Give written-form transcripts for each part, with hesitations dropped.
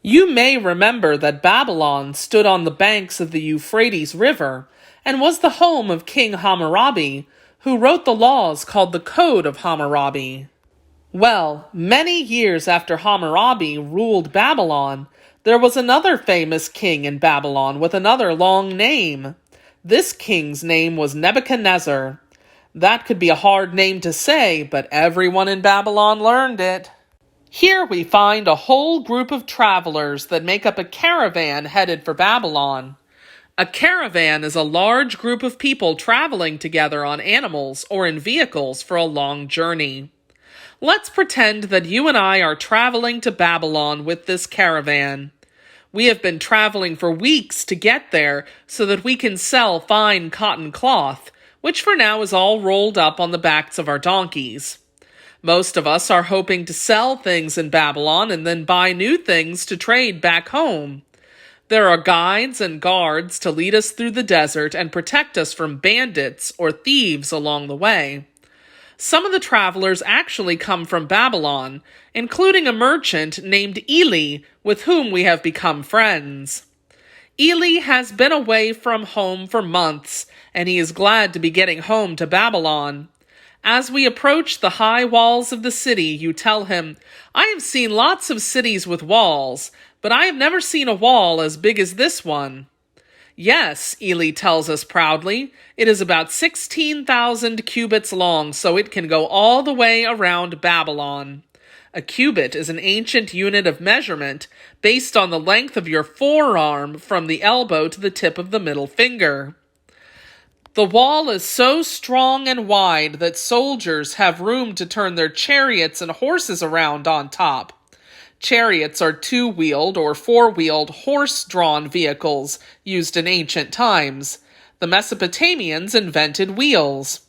You may remember that Babylon stood on the banks of the Euphrates River and was the home of King Hammurabi, who wrote the laws called the Code of Hammurabi. Well, many years after Hammurabi ruled Babylon, there was another famous king in Babylon with another long name. This king's name was Nebuchadnezzar. That could be a hard name to say, but everyone in Babylon learned it. Here we find a whole group of travelers that make up a caravan headed for Babylon. A caravan is a large group of people traveling together on animals or in vehicles for a long journey. Let's pretend that you and I are traveling to Babylon with this caravan. We have been traveling for weeks to get there so that we can sell fine cotton cloth, which for now is all rolled up on the backs of our donkeys. Most of us are hoping to sell things in Babylon and then buy new things to trade back home. There are guides and guards to lead us through the desert and protect us from bandits or thieves along the way. Some of the travelers actually come from Babylon, including a merchant named Eli, with whom we have become friends. Eli has been away from home for months, and he is glad to be getting home to Babylon. As we approach the high walls of the city, you tell him, "I have seen lots of cities with walls, but I have never seen a wall as big as this one." "Yes," Eli tells us proudly, "it is about 16,000 cubits long, so it can go all the way around Babylon." A cubit is an ancient unit of measurement based on the length of your forearm from the elbow to the tip of the middle finger. The wall is so strong and wide that soldiers have room to turn their chariots and horses around on top. Chariots are two-wheeled or four-wheeled horse-drawn vehicles used in ancient times. The Mesopotamians invented wheels.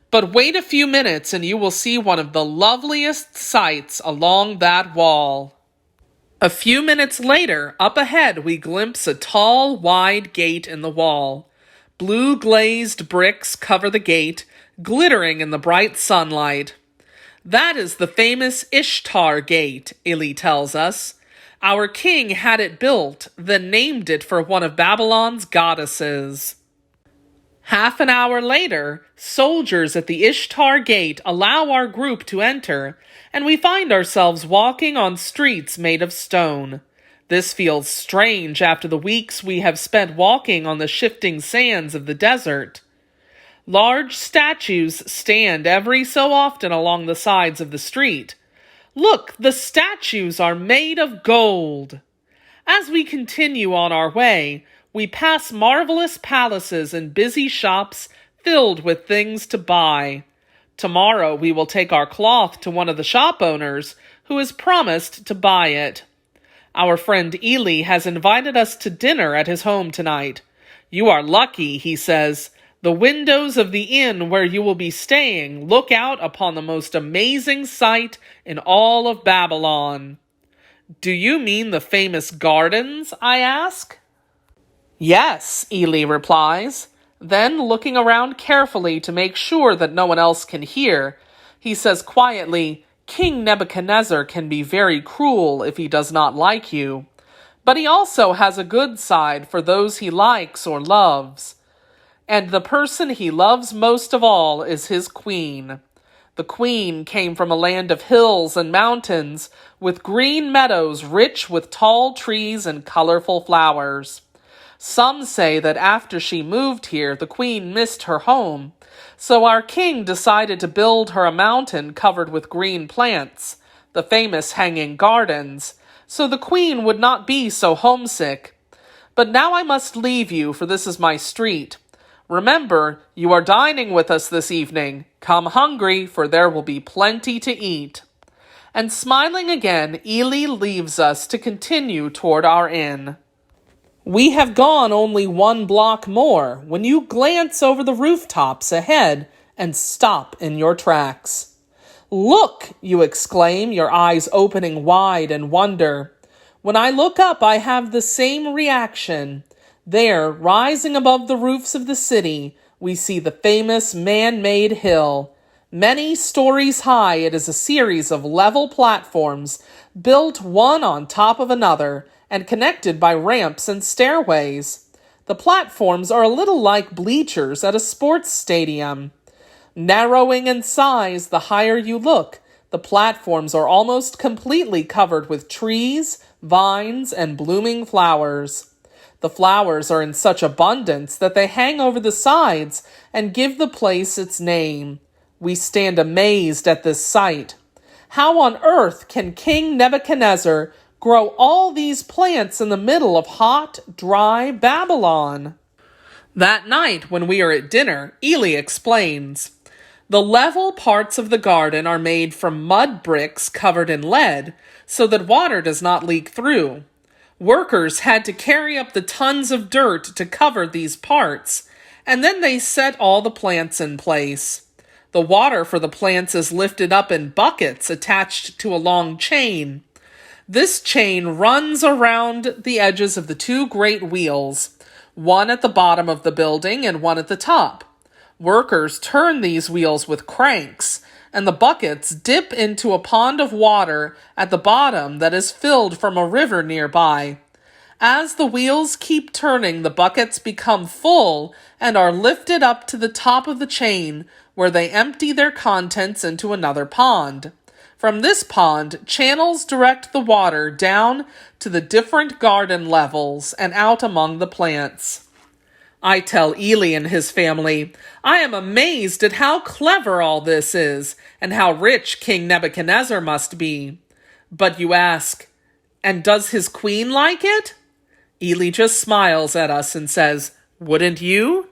But wait a few minutes and you will see one of the loveliest sights along that wall. A few minutes later, up ahead we glimpse a tall, wide gate in the wall. Blue glazed bricks cover the gate, glittering in the bright sunlight. That is the famous Ishtar Gate, Eli tells us. Our king had it built, then named it for one of Babylon's goddesses. Half an hour later, soldiers at the Ishtar Gate allow our group to enter, and we find ourselves walking on streets made of stone. This feels strange after the weeks we have spent walking on the shifting sands of the desert. Large statues stand every so often along the sides of the street. Look, the statues are made of gold. As we continue on our way, we pass marvelous palaces and busy shops filled with things to buy. Tomorrow we will take our cloth to one of the shop owners who has promised to buy it. Our friend Eli has invited us to dinner at his home tonight. You are lucky, he says. The windows of the inn where you will be staying look out upon the most amazing sight in all of Babylon. Do you mean the famous gardens? I ask. Yes, Eli replies. Then, looking around carefully to make sure that no one else can hear, he says quietly, "King Nebuchadnezzar can be very cruel if he does not like you. But he also has a good side for those he likes or loves. And the person he loves most of all is his queen. The queen came from a land of hills and mountains, with green meadows rich with tall trees and colorful flowers. Some say that after she moved here, the queen missed her home. So our king decided to build her a mountain covered with green plants, the famous hanging gardens, so the queen would not be so homesick. But now I must leave you, for this is my street. Remember, you are dining with us this evening. Come hungry, for there will be plenty to eat." And smiling again, Eli leaves us to continue toward our inn. We have gone only 1 block more when you glance over the rooftops ahead and stop in your tracks. "Look!" you exclaim, your eyes opening wide in wonder. When I look up, I have the same reaction. There, rising above the roofs of the city, we see the famous Man-Made Hill. Many stories high, it is a series of level platforms built one on top of another and connected by ramps and stairways. The platforms are a little like bleachers at a sports stadium. Narrowing in size the higher you look, the platforms are almost completely covered with trees, vines, and blooming flowers. The flowers are in such abundance that they hang over the sides and give the place its name. We stand amazed at this sight. How on earth can King Nebuchadnezzar grow all these plants in the middle of hot, dry Babylon? That night, when we are at dinner, Eli explains. The level parts of the garden are made from mud bricks covered in lead, so that water does not leak through. Workers had to carry up the tons of dirt to cover these parts, and then they set all the plants in place. The water for the plants is lifted up in buckets attached to a long chain. This chain runs around the edges of the two great wheels, one at the bottom of the building and one at the top. Workers turn these wheels with cranks, and the buckets dip into a pond of water at the bottom that is filled from a river nearby. As the wheels keep turning, the buckets become full and are lifted up to the top of the chain, where they empty their contents into another pond. From this pond, channels direct the water down to the different garden levels and out among the plants. I tell Eli and his family, I am amazed at how clever all this is and how rich King Nebuchadnezzar must be. But you ask, and does his queen like it? Eli just smiles at us and says, wouldn't you?